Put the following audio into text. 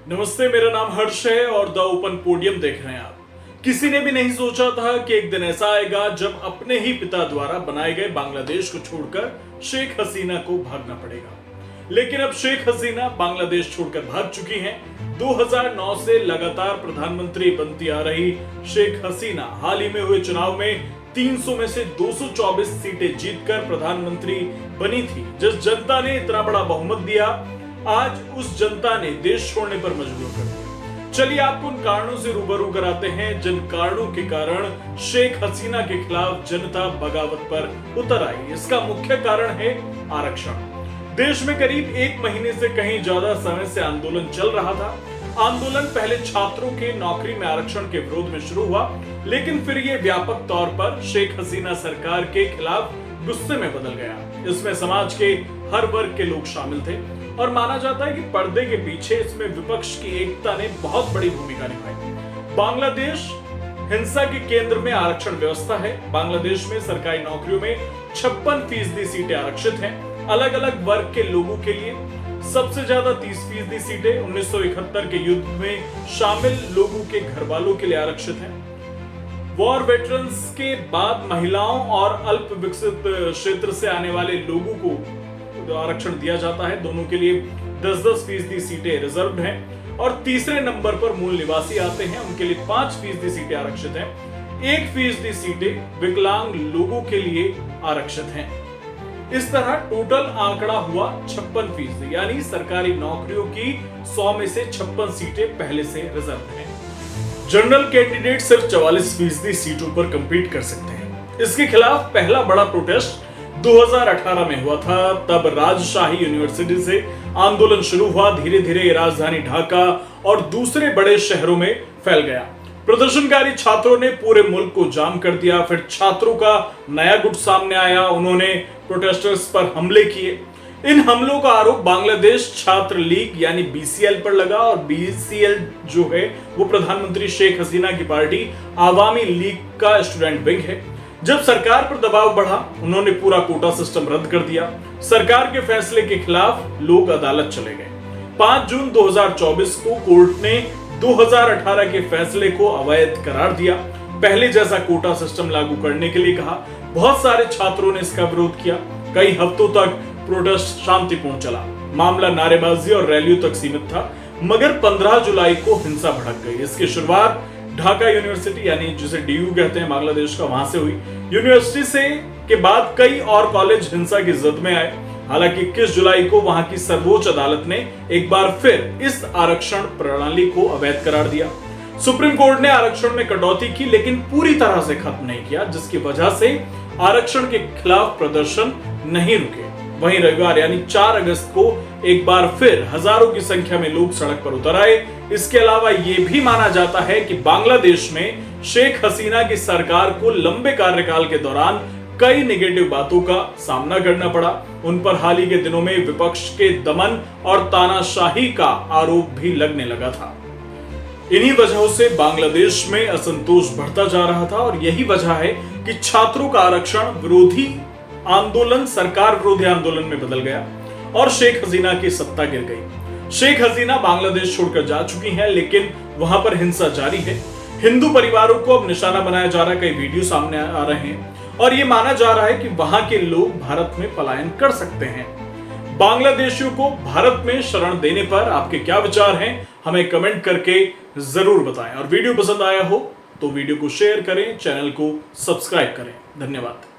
नमस्ते, मेरा नाम हर्ष है और द ओपन पोडियम देख रहे हैं आप। किसी ने भी नहीं सोचा था कि एक दिन ऐसा आएगा जब अपने ही पिता द्वारा बनाए गए बांग्लादेश को छोड़कर शेख हसीना को भागना पड़ेगा। लेकिन अब शेख हसीना बांग्लादेश छोड़कर भाग चुकी हैं। 2009 से लगातार प्रधानमंत्री बनती आ रही शेख हसीना हाल ही में हुए चुनाव में 300 में से 224 सीटें जीतकर प्रधानमंत्री बनी थी। जिस जनता ने इतना बड़ा बहुमत दिया, आज उस जनता ने देश छोड़ने पर मजबूर कर दिया। चलिए आपको उन कारणों से रूबरू कराते हैं जिन कारणों के कारण शेख हसीना के खिलाफ जनता बगावत पर उतर आई। इसका मुख्य कारण है आरक्षण। देश में करीब 1 महीने से कहीं ज्यादा समय से आंदोलन चल रहा था। आंदोलन पहले छात्रों के नौकरी में आरक्षण के विरोध में शुरू हुआ, लेकिन फिर यह व्यापक तौर पर शेख हसीना सरकार के खिलाफ गुस्से में बदल गया। इसमें समाज के हर वर्ग के लोग शामिल थे और माना जाता है कि पर्दे के पीछे इसमें विपक्ष की एकता ने बहुत बड़ी भूमिका निभाई। बांग्लादेश हिंसा के केंद्र में आरक्षण व्यवस्था है। बांग्लादेश में सरकारी नौकरियों में 56% सीटें आरक्षित हैं। अलग अलग वर्ग के लोगों के लिए सबसे ज्यादा 30% सीटें 1971 के युद्ध में शामिल लोगों के घर वालों के लिए आरक्षित हैं। वॉर वेटरन्स के बाद महिलाओं और अल्प विकसित क्षेत्र से आने वाले लोगों को आरक्षण दिया जाता है। दोनों के लिए 10-10% सीटें रिजर्व्ड हैं और तीसरे नंबर पर मूल निवासी आते हैं, उनके लिए 5% सीटें आरक्षित हैं। 1% सीटें विकलांग लोगों के लिए आरक्षित हैं। इस तरह टोटल आंकड़ा हुआ 56%, यानी सरकारी नौकरियों की 100 में से 56 सीटें पहले से रिजर्व हैं। जनरल कैंडिडेट सिर्फ 44% सीटों पर कंपीट कर सकते हैं। इसके खिलाफ पहला बड़ा प्रोटेस्ट 2018 में हुआ था। तब राजशाही यूनिवर्सिटी से आंदोलन शुरू हुआ, धीरे धीरे राजधानी ढाका और दूसरे बड़े शहरों में फैल गया। प्रदर्शनकारी छात्रों ने पूरे मुल्क को जाम कर दिया। फिर छात्रों का नया गुट सामने आया, उन्होंने प्रोटेस्टर्स पर हमले किए। इन हमलों का आरोप बांग्लादेश छात्र लीग यानी BCL पर लगा और BCL जो है वो प्रधानमंत्री शेख हसीना की पार्टी आवामी लीग का स्टूडेंट विंग है। जब सरकार पर दबाव बढ़ा, उन्होंने पूरा कोटा सिस्टम रद्द कर दिया। सरकार के फैसले के खिलाफ लोग अदालत चले गए। 5 जून 2024 को कोर्ट ने 2018 के फैसले को अवैध करार दिया। पहले जैसा कोटा सिस्टम लागू करने के लिए कहा। बहुत सारे छात्रों ने इसका विरोध किया। कई हफ्तों तक प्रोटेस्ट शांतिपूर्ण चला। मामला नारेबाजी और रैलियों तक सीमित था, मगर 15 जुलाई को हिंसा भड़क गई। इसकी शुरुआत ढाका यूनिवर्सिटी यानी जिसे DU कहते हैं बांग्लादेश का, वहां से हुई। यूनिवर्सिटी से के बाद कई और कॉलेज हिंसा की जद में आए। हालांकि 21 जुलाई को वहां की सर्वोच्च अदालत ने एक बार फिर इस आरक्षण प्रणाली को अवैध करार दिया। सुप्रीम कोर्ट ने आरक्षण में कटौती की, लेकिन पूरी तरह से खत्म नहीं किया, जिसकी वजह से आरक्षण के खिलाफ प्रदर्शन नहीं रुके। वहीं रविवार यानी 4 अगस्त को एक बार फिर हजारों की संख्या में लोग सड़क पर उतर आए। इसके अलावा यह भी माना जाता है कि बांग्लादेश में शेख हसीना की सरकार को लंबे कार्यकाल के दौरान कई नेगेटिव बातों का सामना करना पड़ा। उन पर हाल ही के दिनों में विपक्ष के दमन और तानाशाही का आरोप भी लगने लगा था। इन्हीं वजहों से बांग्लादेश में असंतोष बढ़ता जा रहा था और यही वजह है कि छात्रों का आरक्षण विरोधी आंदोलन सरकार विरोधी आंदोलन में बदल गया और शेख हसीना की सत्ता गिर गई। शेख हसीना बांग्लादेश छोड़कर जा चुकी हैं, लेकिन वहां पर हिंसा जारी है। हिंदू परिवारों को अब निशाना बनाया जा रहा है। कई वीडियो सामने आ रहे हैं और यह माना जा रहा है कि वहां के लोग भारत में पलायन कर सकते हैं। बांग्लादेशियों को भारत में शरण देने पर आपके क्या विचार हैं, हमें कमेंट करके जरूर बताएं। और वीडियो पसंद आया हो तो वीडियो को शेयर करें, चैनल को सब्सक्राइब करें। धन्यवाद।